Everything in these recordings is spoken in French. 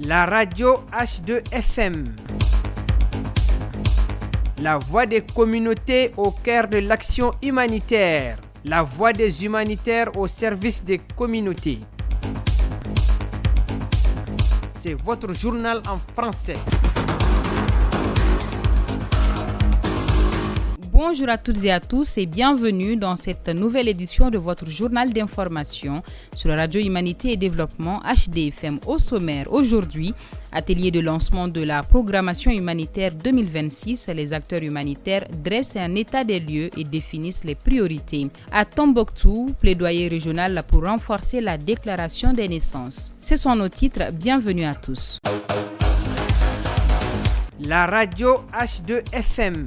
La radio H2FM, la voix des communautés au cœur de l'action humanitaire, la voix des humanitaires au service des communautés. C'est votre journal en français. Bonjour à toutes et à tous et bienvenue dans cette nouvelle édition de votre journal d'information sur la radio Humanité et Développement HDFM. Au sommaire aujourd'hui, atelier de lancement de la programmation humanitaire 2026, les acteurs humanitaires dressent un état des lieux et définissent les priorités. À Tombouctou, plaidoyer régional pour renforcer la déclaration des naissances. Ce sont nos titres, bienvenue à tous. La radio H2FM.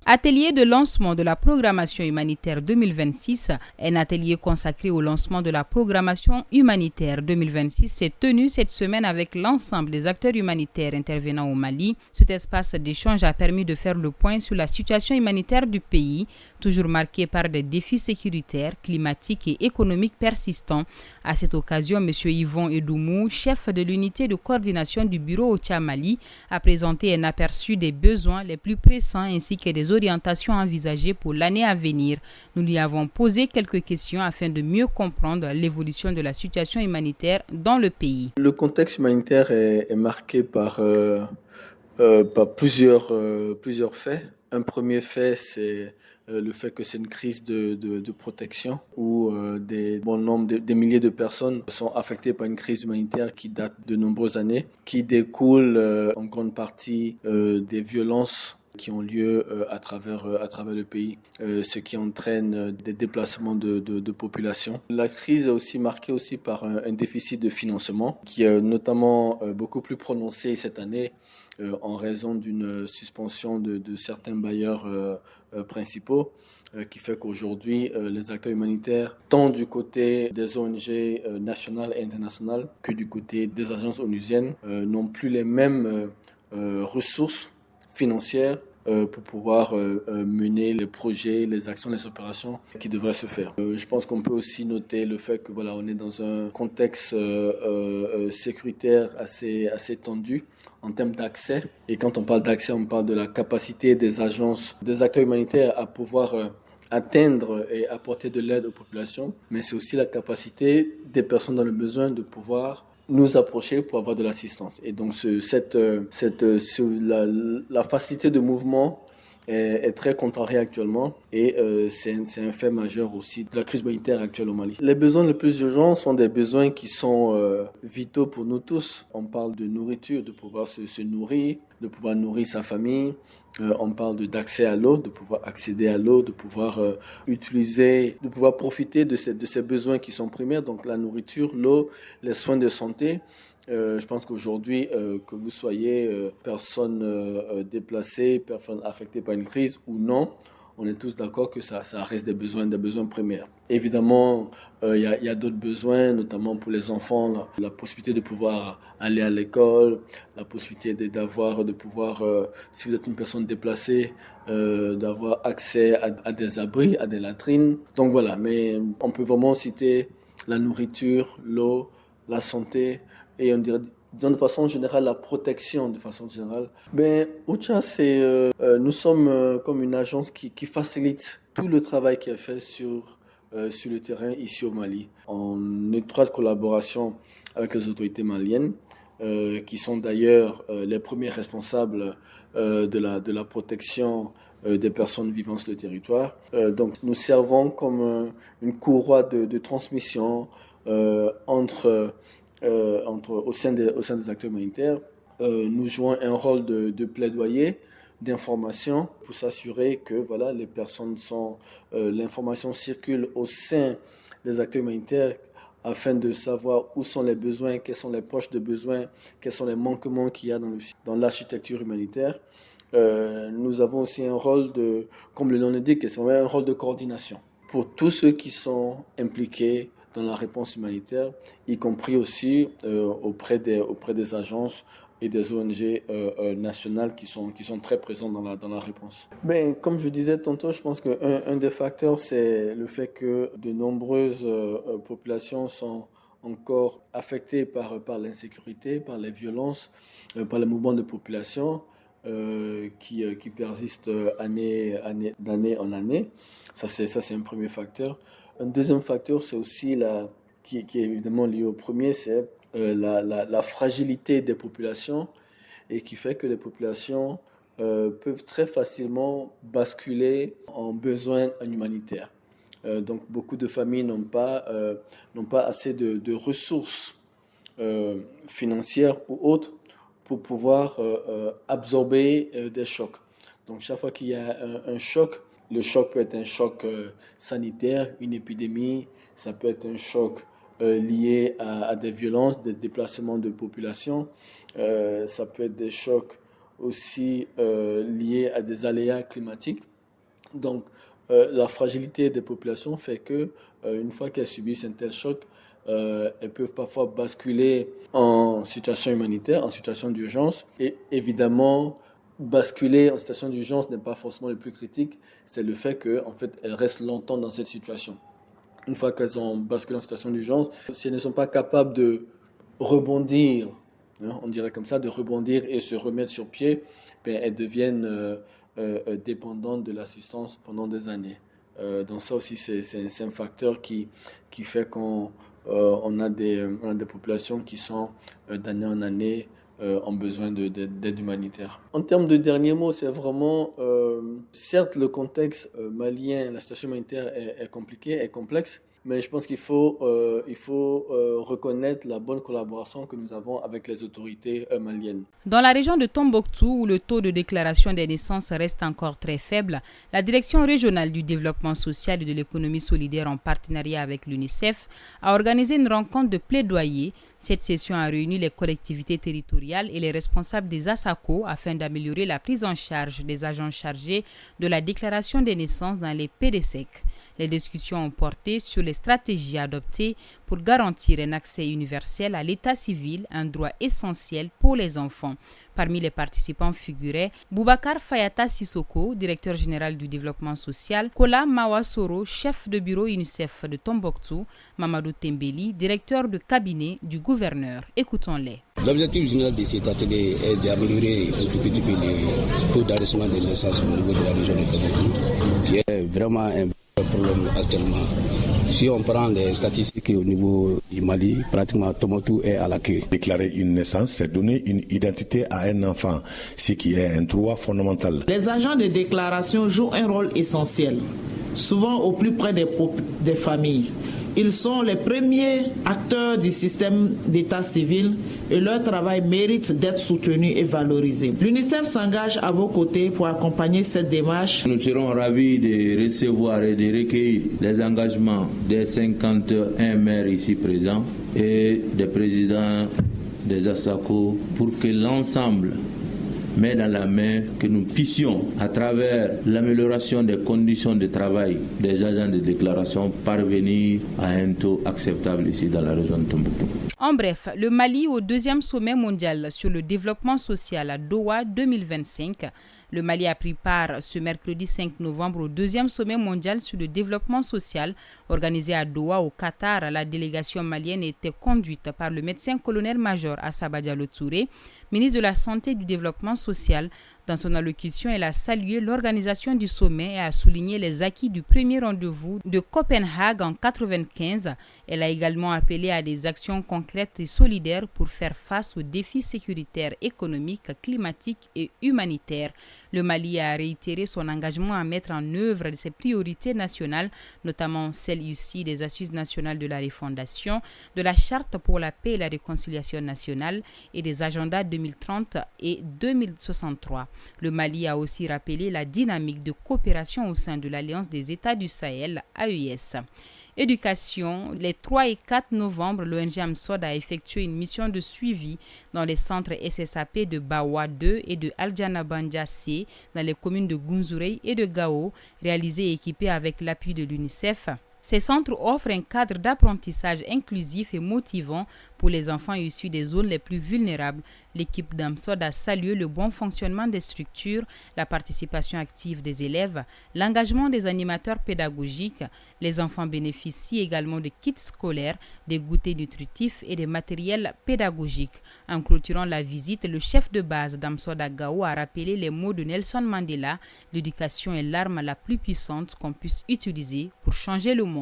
Atelier de lancement de la programmation humanitaire 2026, un atelier consacré au lancement de la programmation humanitaire 2026 s'est tenu cette semaine avec l'ensemble des acteurs humanitaires intervenant au Mali. Cet espace d'échange a permis de faire le point sur la situation humanitaire du pays, toujours marquée par des défis sécuritaires, climatiques et économiques persistants. À cette occasion, M. Yvon Edoumou, chef de l'unité de coordination du bureau OCHA Mali, a présenté un aperçu des besoins les plus pressants ainsi que des orientations envisagées pour l'année à venir. Nous lui avons posé quelques questions afin de mieux comprendre l'évolution de la situation humanitaire dans le pays. Le contexte humanitaire est marqué par plusieurs faits. Un premier fait, c'est le fait que c'est une crise de protection où des milliers de personnes sont affectées par une crise humanitaire qui date de nombreuses années, qui découle en grande partie des violences qui ont lieu à travers le pays, ce qui entraîne des déplacements de population. La crise est aussi marquée par un déficit de financement qui est notamment beaucoup plus prononcé cette année en raison d'une suspension de certains bailleurs principaux, qui fait qu'aujourd'hui, les acteurs humanitaires, tant du côté des ONG nationales et internationales que du côté des agences onusiennes, n'ont plus les mêmes ressources financières pour pouvoir mener les projets, les actions, les opérations qui devraient se faire. Je pense qu'on peut aussi noter le fait que on est dans un contexte sécuritaire assez tendu en termes d'accès. Et quand on parle d'accès, on parle de la capacité des agences, des acteurs humanitaires à pouvoir atteindre et apporter de l'aide aux populations, mais c'est aussi la capacité des personnes dans le besoin de pouvoir nous approcher pour avoir de l'assistance. Et donc la facilité de mouvement est très contrariée actuellement et c'est un fait majeur aussi de la crise humanitaire actuelle au Mali. Les besoins les plus urgents sont des besoins qui sont vitaux pour nous tous. On parle de nourriture, de pouvoir se nourrir, de pouvoir nourrir sa famille. On parle d'accès à l'eau, de pouvoir accéder à l'eau, de pouvoir utiliser, de pouvoir profiter de ces besoins qui sont primaires, donc la nourriture, l'eau, les soins de santé. Je pense qu'aujourd'hui, que vous soyez personne déplacée, personne affectée par une crise ou non, on est tous d'accord que ça reste des besoins primaires. Évidemment, il y a d'autres besoins, notamment pour les enfants, la possibilité de pouvoir aller à l'école, la possibilité de pouvoir, si vous êtes une personne déplacée, d'avoir accès à des abris, à des latrines. Donc voilà, mais on peut vraiment citer la nourriture, l'eau, la santé et on dirait de façon générale, la protection de façon générale. OCHA, nous sommes comme une agence qui facilite tout le travail qui est fait sur le terrain ici au Mali, en étroite collaboration avec les autorités maliennes, qui sont d'ailleurs les premiers responsables de la protection des personnes vivant sur le territoire. Donc nous servons comme une courroie de transmission au sein des acteurs humanitaires. Nous jouons un rôle de plaidoyer, d'information pour s'assurer que les personnes l'information circule au sein des acteurs humanitaires afin de savoir où sont les besoins, quelles sont les poches de besoins, quels sont les manquements qu'il y a dans l'architecture humanitaire. Nous avons aussi un rôle comme le nom l'indique, c'est vraiment un rôle de coordination pour tous ceux qui sont impliqués dans la réponse humanitaire, y compris aussi auprès des agences et des ONG nationales qui sont très présentes dans la réponse. Comme je disais tantôt, je pense qu'un des facteurs, c'est le fait que de nombreuses populations sont encore affectés par l'insécurité, par les violences, par les mouvements de population qui persistent d'année en année. Ça, c'est un premier facteur. Un deuxième facteur, c'est aussi qui est évidemment lié au premier, c'est la fragilité des populations et qui fait que les populations peuvent très facilement basculer en besoins humanitaires. Donc beaucoup de familles n'ont pas assez de ressources financières ou autres pour pouvoir absorber des chocs. Donc chaque fois qu'il y a un choc, le choc peut être un choc sanitaire, une épidémie, ça peut être un choc lié à des violences, des déplacements de population, ça peut être des chocs aussi liés à des aléas climatiques. Donc la fragilité des populations fait que une fois qu'elles subissent un tel choc, elles peuvent parfois basculer en situation humanitaire, en situation d'urgence. Et évidemment, basculer en situation d'urgence n'est pas forcément le plus critique, c'est le fait qu'en fait, elles restent longtemps dans cette situation. Une fois qu'elles ont basculé en situation d'urgence, si elles ne sont pas capables de rebondir, on dirait comme ça, de rebondir et se remettre sur pied, elles deviennent dépendantes de l'assistance pendant des années. Donc ça aussi, c'est un facteur qui fait qu'on a des populations qui sont d'année en année ont besoin d'aide humanitaire. En termes de dernier mot, c'est vraiment, certes, le contexte malien, la situation humanitaire est compliquée, est complexe, mais je pense qu'il faut reconnaître la bonne collaboration que nous avons avec les autorités maliennes. Dans la région de Tombouctou, où le taux de déclaration des naissances reste encore très faible, la Direction régionale du développement social et de l'économie solidaire en partenariat avec l'UNICEF a organisé une rencontre de plaidoyer. Cette session a réuni les collectivités territoriales et les responsables des ASACO afin d'améliorer la prise en charge des agents chargés de la déclaration des naissances dans les PDSEC. Les discussions ont porté sur les stratégies adoptées pour garantir un accès universel à l'état civil, un droit essentiel pour les enfants. Parmi les participants figuraient Boubacar Fayata Sissoko, directeur général du développement social, Kola Mawasoro, chef de bureau UNICEF de Tombouctou, Mamadou Tembeli, directeur de cabinet du gouverneur. Écoutons-les. L'objectif général de cet atelier est d'améliorer un tout petit peu le taux d'enregistrement des naissances au niveau de la région de Tombouctou, qui est vraiment un problème actuellement. Si on prend les statistiques au niveau du Mali, pratiquement Tombouctou est à la queue. Déclarer une naissance, c'est donner une identité à un enfant, ce qui est un droit fondamental. Les agents de déclaration jouent un rôle essentiel, souvent au plus près des familles. Ils sont les premiers acteurs du système d'état civil et leur travail mérite d'être soutenu et valorisé. L'UNICEF s'engage à vos côtés pour accompagner cette démarche. Nous serons ravis de recevoir et de recueillir les engagements des 51 maires ici présents et des présidents des ASACO pour que l'ensemble main dans la main, que nous puissions, à travers l'amélioration des conditions de travail des agents de déclaration, parvenir à un taux acceptable ici dans la région de Tombouctou. En bref, le Mali au deuxième sommet mondial sur le développement social à Doha 2025. Le Mali a pris part ce mercredi 5 novembre au deuxième sommet mondial sur le développement social organisé à Doha au Qatar. La délégation malienne était conduite par le médecin colonel-major Assaba Diallo Touré, ministre de la Santé et du Développement social. Dans son allocution, elle a salué l'organisation du sommet et a souligné les acquis du premier rendez-vous de Copenhague en 1995. Elle a également appelé à des actions concrètes et solidaires pour faire face aux défis sécuritaires, économiques, climatiques et humanitaires. Le Mali a réitéré son engagement à mettre en œuvre ses priorités nationales, notamment celles issues des Assises nationales de la refondation, de la Charte pour la paix et la réconciliation nationale et des agendas 2030 et 2063. Le Mali a aussi rappelé la dynamique de coopération au sein de l'Alliance des États du Sahel, AES. Éducation, les 3 et 4 novembre, l'ONG AMSOD a effectué une mission de suivi dans les centres SSAP de Bawa 2 et de Aljana C dans les communes de Gunzurei et de Gao, réalisée et équipée avec l'appui de l'UNICEF. Ces centres offrent un cadre d'apprentissage inclusif et motivant pour les enfants issus des zones les plus vulnérables. L'équipe d'AMSOD a salué le bon fonctionnement des structures, la participation active des élèves, l'engagement des animateurs pédagogiques. Les enfants bénéficient également de kits scolaires, des goûters nutritifs et des matériels pédagogiques. En clôturant la visite, le chef de base d'AMSOD à Gao a rappelé les mots de Nelson Mandela: l'éducation est l'arme la plus puissante qu'on puisse utiliser pour changer le monde.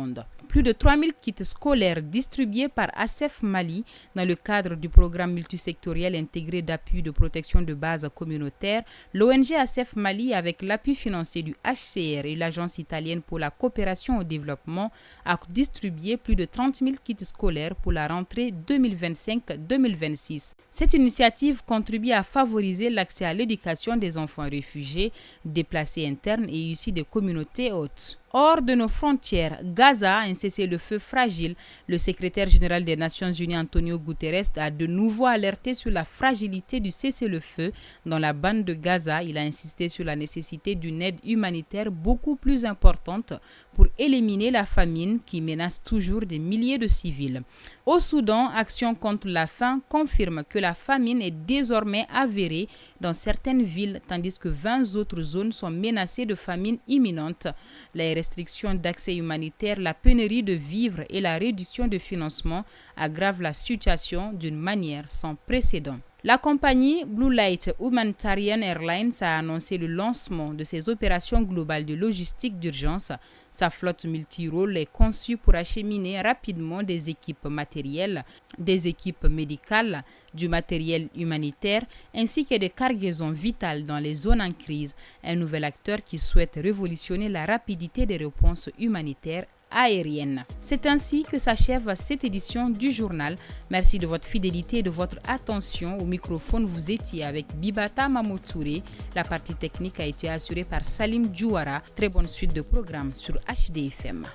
Plus de 3000 kits scolaires distribués par ASEF Mali dans le cadre du programme multisectoriel intégré d'appui de protection de base communautaire. L'ONG ASEF Mali, avec l'appui financier du HCR et l'Agence italienne pour la coopération au développement, a distribué plus de 30 000 kits scolaires pour la rentrée 2025-2026. Cette initiative contribue à favoriser l'accès à l'éducation des enfants réfugiés, déplacés internes et issus des communautés hôtes. Hors de nos frontières, Gaza, un cessez-le-feu fragile. Le secrétaire général des Nations Unies, Antonio Guterres, a de nouveau alerté sur la fragilité du cessez-le-feu dans la bande de Gaza. Il a insisté sur la nécessité d'une aide humanitaire beaucoup plus importante pour éliminer la famine qui menace toujours des milliers de civils. Au Soudan, Action contre la faim confirme que la famine est désormais avérée dans certaines villes, tandis que 20 autres zones sont menacées de famine imminente. Les restrictions d'accès humanitaire, la pénurie de vivres et la réduction de financement aggravent la situation d'une manière sans précédent. La compagnie Blue Light Humanitarian Airlines a annoncé le lancement de ses opérations globales de logistique d'urgence. Sa flotte multirôle est conçue pour acheminer rapidement des équipes matérielles, des équipes médicales, du matériel humanitaire ainsi que des cargaisons vitales dans les zones en crise. Un nouvel acteur qui souhaite révolutionner la rapidité des réponses humanitaires aérienne. C'est ainsi que s'achève cette édition du journal. Merci de votre fidélité et de votre attention. Au microphone, vous étiez avec Bibata Mamotouré. La partie technique a été assurée par Salim Djouara. Très bonne suite de programmes sur HDFM.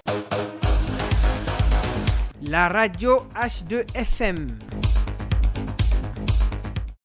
La radio H2FM.